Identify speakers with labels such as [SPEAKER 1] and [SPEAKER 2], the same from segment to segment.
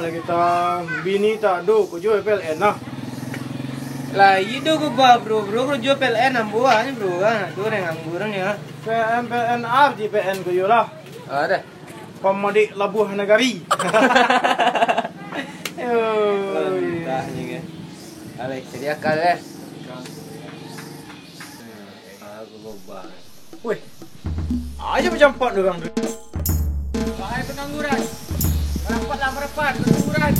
[SPEAKER 1] lah kita. Bini tak do, kau jual PLN lah.
[SPEAKER 2] Lah itu gue bro jual PLN ambuan ni bro kan. Tu orang angguran ya.
[SPEAKER 1] PLN apa di PLN kau jual lah?
[SPEAKER 2] Ada.
[SPEAKER 1] Pemudik Labuh Nagari.
[SPEAKER 2] Entah ni kan. Alek sediakan eh. Aku bobal.
[SPEAKER 1] Weh. Aja berjampak orang tu.
[SPEAKER 2] Bahaya pengangguran. Merapat pengangguran.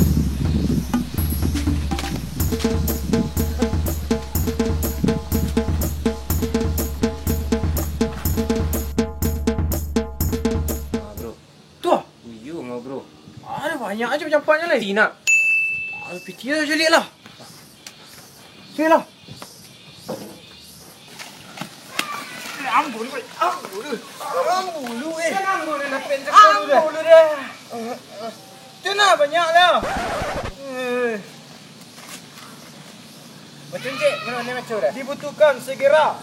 [SPEAKER 2] Bro.
[SPEAKER 1] Tuh.
[SPEAKER 2] Uyuh ngau bro.
[SPEAKER 1] Ada banyak aja berjampaknya lah.
[SPEAKER 2] Tina.
[SPEAKER 1] PT dah jadi lah. Sini lah. Ambul lu. Ambul dah. Tina banyak dah.
[SPEAKER 2] Macam cik, mana ni macam dah?
[SPEAKER 1] Dibutuhkan segera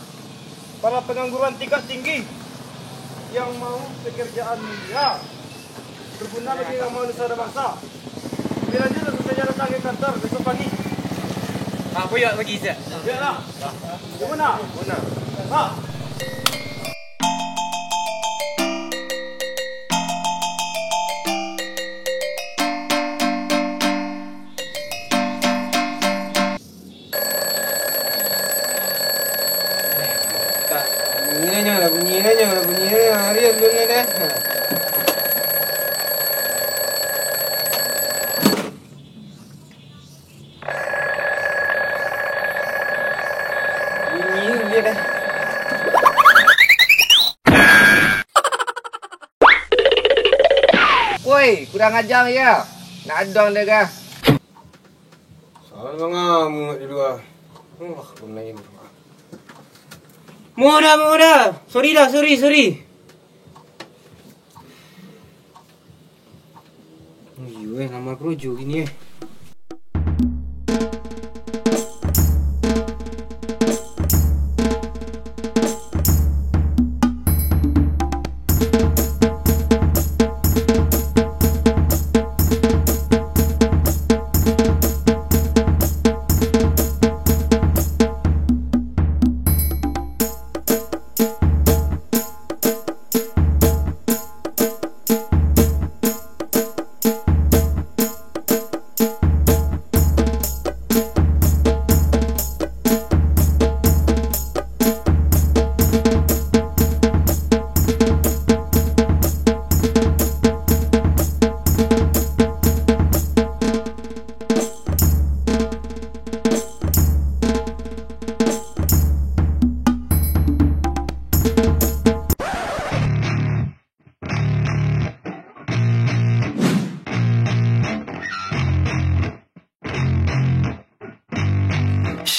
[SPEAKER 1] para pengangguran tingkat tinggi yang mau pekerjaan mulia berguna bagi yang mau nusa dan bangsa. Bila dia saja datang ke kantor besok pagi.
[SPEAKER 2] Apa ya bagi saya?
[SPEAKER 1] Biarlah. Di mana?
[SPEAKER 2] Mana?
[SPEAKER 1] Ha.
[SPEAKER 2] Bunyinya hari dulu ni dah. Bunyi dia dah. Woi, kurang ajar ya. Nak adong dia kah?
[SPEAKER 1] Salah ngam di luar. Wah, benar.
[SPEAKER 2] Mudah. Sorry. Nama kerujuk gini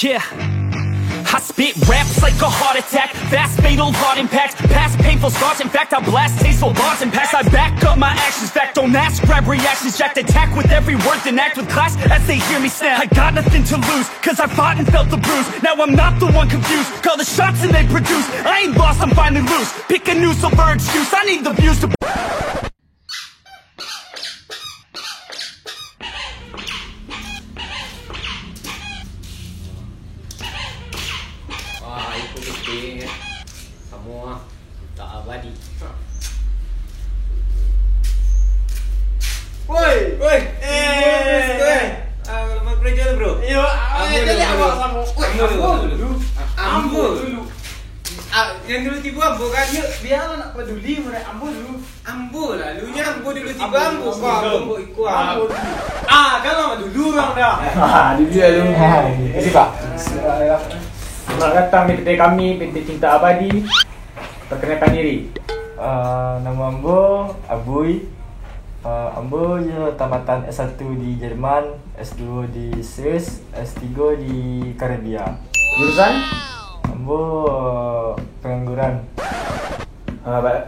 [SPEAKER 3] Yeah, I spit raps like a heart attack. Fast, fatal, hard impact. Past painful scars. In fact, I blast tasteful bars and packs. I back up my actions. Fact, don't ask. Grab reactions. Jacked attack with every word. Then act with class as they hear me snap. I got nothing to lose, cause I fought and felt the bruise. Now I'm not the one confused. Call the shots and they produce. I ain't lost, I'm finally loose. Pick a new silver excuse. I need the views to...
[SPEAKER 2] Wah, itu penting ya. Semua tak abadi.
[SPEAKER 1] Woi.
[SPEAKER 2] Lama kerja tu bro.
[SPEAKER 1] Iyo, jadi awak sama.
[SPEAKER 2] Ambo dulu. Yang dulu tiba ambo kan?
[SPEAKER 1] Biarlah nak peduli mereka ambo dulu.
[SPEAKER 2] Ambo lah, lunya ambo dulu tiba ambo. Ambo ikut
[SPEAKER 1] Ambo
[SPEAKER 2] ambo.
[SPEAKER 1] dulu. Kan lama dulu orang dah.
[SPEAKER 4] Di dia dulu. Terima Pak. Selamat datang di PT kami, PT Cinta Abadi. Perkenalkan diri. Nama Ambo, Abuy. Ambo tamatan S1 di Jerman, S2 di Swiss, S3 di Karibia. Jurusan? Ambo pengangguran.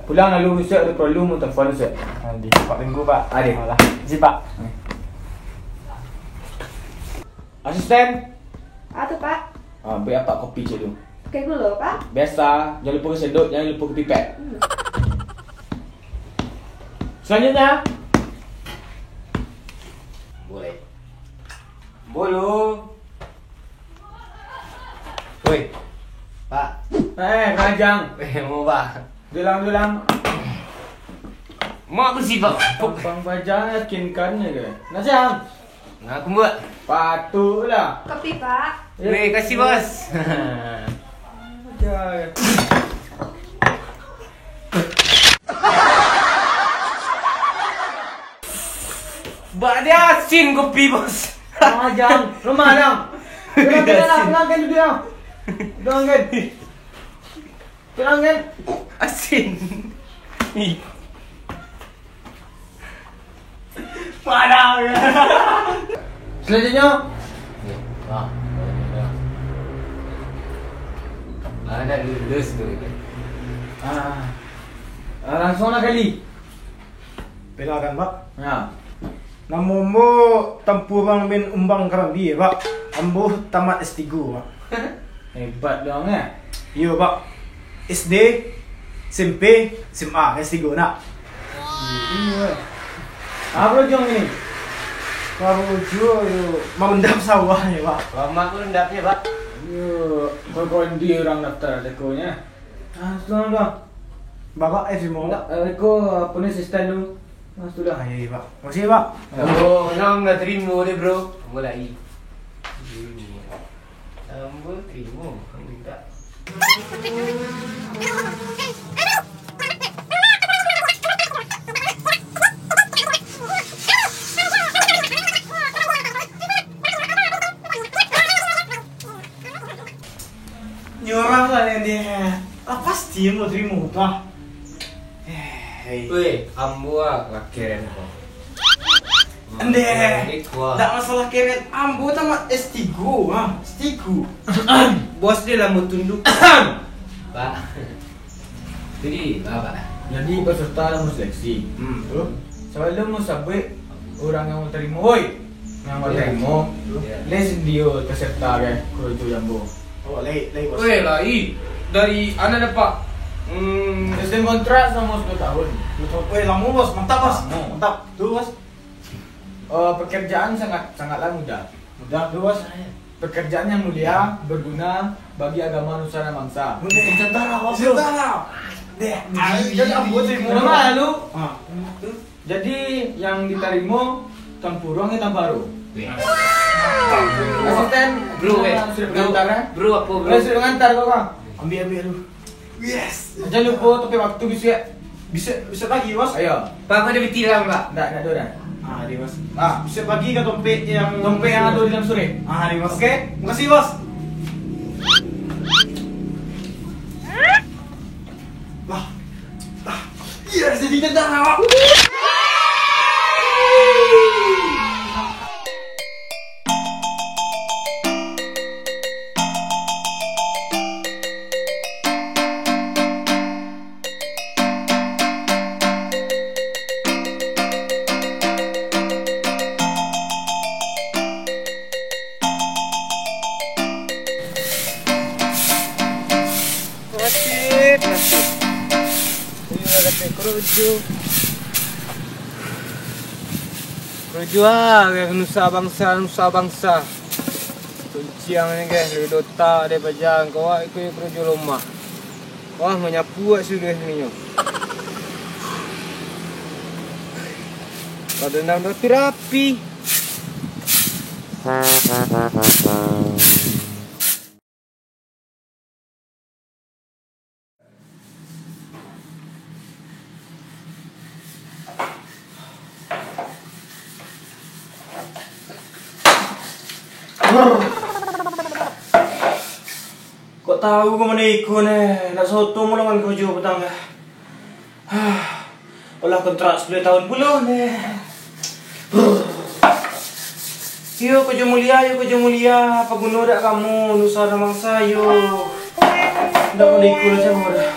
[SPEAKER 5] Pulang lalu Ustaz ada perlu mu telefon Ustaz.
[SPEAKER 4] Di tempat minggu Pak.
[SPEAKER 5] Ada.
[SPEAKER 4] Alah. Izin Pak.
[SPEAKER 5] Asisten.
[SPEAKER 6] Tu Pak.
[SPEAKER 5] Beri apa kopi cik tu.
[SPEAKER 6] Pakai gula Pak.
[SPEAKER 5] Biasa, jangan lupa ke sendok, jangan lupa ke pipet. Selanjutnya Rajang.
[SPEAKER 2] Mau pak.
[SPEAKER 5] Dulang.
[SPEAKER 2] Mau aku sih pak.
[SPEAKER 5] Bang Bajang yakinkan ya ke? Najang.
[SPEAKER 2] Nah, aku buat.
[SPEAKER 5] Patutlah.
[SPEAKER 6] Kopi, Pak.
[SPEAKER 2] Nih, kasih bos.
[SPEAKER 5] Ya.
[SPEAKER 2] Bak dia asin kopi bos.
[SPEAKER 5] Najang, rumah dong. Pelanggan dulu ya. Pelanggan.
[SPEAKER 2] Asin. Ih.
[SPEAKER 5] Padang. Selanjutnya.
[SPEAKER 2] Ada lulus tu.
[SPEAKER 5] Langsung nak kali.
[SPEAKER 1] Pilakan pak.
[SPEAKER 5] Ya.
[SPEAKER 1] Namomo tampurang min umbang karambi pak. Ambo tamat S3 pak.
[SPEAKER 5] Hebat dong ya.
[SPEAKER 1] Yo pak. SD, SMP, SMA, S3 nak.
[SPEAKER 5] Apa jong ini?
[SPEAKER 1] Baru jual yo mengundap sawah ya pak.
[SPEAKER 2] Lama aku rendapnya pak.
[SPEAKER 5] Yo, kau di orang daftar dekonya. Langsung dong.
[SPEAKER 1] Bapak mau.
[SPEAKER 5] Aku punya asisten dulu. Mas sudah.
[SPEAKER 1] Iya pak. Makasih pak.
[SPEAKER 2] Oh, nang nggak terima deh bro. Mulai. Ambo terima. Enggak.
[SPEAKER 1] Nyorang lah yang dia. Pasti mau terima pak.
[SPEAKER 2] Weh, ambo keren kok.
[SPEAKER 1] Ende. Tak masalah keren. Ambo tamat S3 ah. S3.
[SPEAKER 2] Bos dia lah mau tunduk. Pak. Jadi, apa?
[SPEAKER 5] Jadi peserta dalam seleksi. Sebelum mau sabit orang yang mau terima, woi, yang mau terima, les dia peserta ke krojo jambo.
[SPEAKER 1] Oh, lay bos.
[SPEAKER 2] Weh, lai. Dari anak dapat.
[SPEAKER 5] Sistem kontrak sama 10 tahun.
[SPEAKER 1] Weh, lama bos. Mantap bos.
[SPEAKER 5] Lama.
[SPEAKER 1] Mantap. Tuh bos.
[SPEAKER 5] Pekerjaan sangatlah mudah.
[SPEAKER 1] Mudah tuh bos.
[SPEAKER 5] Pekerjaan yang mulia, berguna bagi agama nusa dan bangsa.
[SPEAKER 1] Tentara bos. Tentara. Deh. Jadi ambo terima.
[SPEAKER 5] Nama lalu.
[SPEAKER 1] Ah.
[SPEAKER 5] Jadi yang diterima tempurung yang tamparu. Asisten
[SPEAKER 2] Bro,
[SPEAKER 5] sudah pengantar ya?
[SPEAKER 2] Bro, apa bro?
[SPEAKER 5] Sudah pengantar kok bang.
[SPEAKER 1] Ambil lu. Yes.
[SPEAKER 5] Jangan lupa tapi waktu
[SPEAKER 1] Bisa pagi bos.
[SPEAKER 5] Ayo.
[SPEAKER 2] Pak, aku ada bitilang pak.
[SPEAKER 5] Enggak ada dah.
[SPEAKER 1] Ah, di bos. Bisa pagi ke dompet yang
[SPEAKER 5] Dompet yang ada di dalam sore.
[SPEAKER 1] Ah, di bos. Oke. Makasih bos. Lah. Iya, jadi tentara.
[SPEAKER 2] Krojo kayak nusa bangsa. Tunciang ni guys, dari Dota, dari Pajang, kau ikut krojo lomah. Wah, menyapu sudah ni nyo. Kalau nang rapi.
[SPEAKER 1] Kok tahu kau mana ikut nih? Nak soto mula kan kerja petang dah. Olah kontrak 10 tahun pula nih. Yo kerja mulia. Apa guna dak kamu nusa dan bangsa yo. Dak mana ikut saja dah.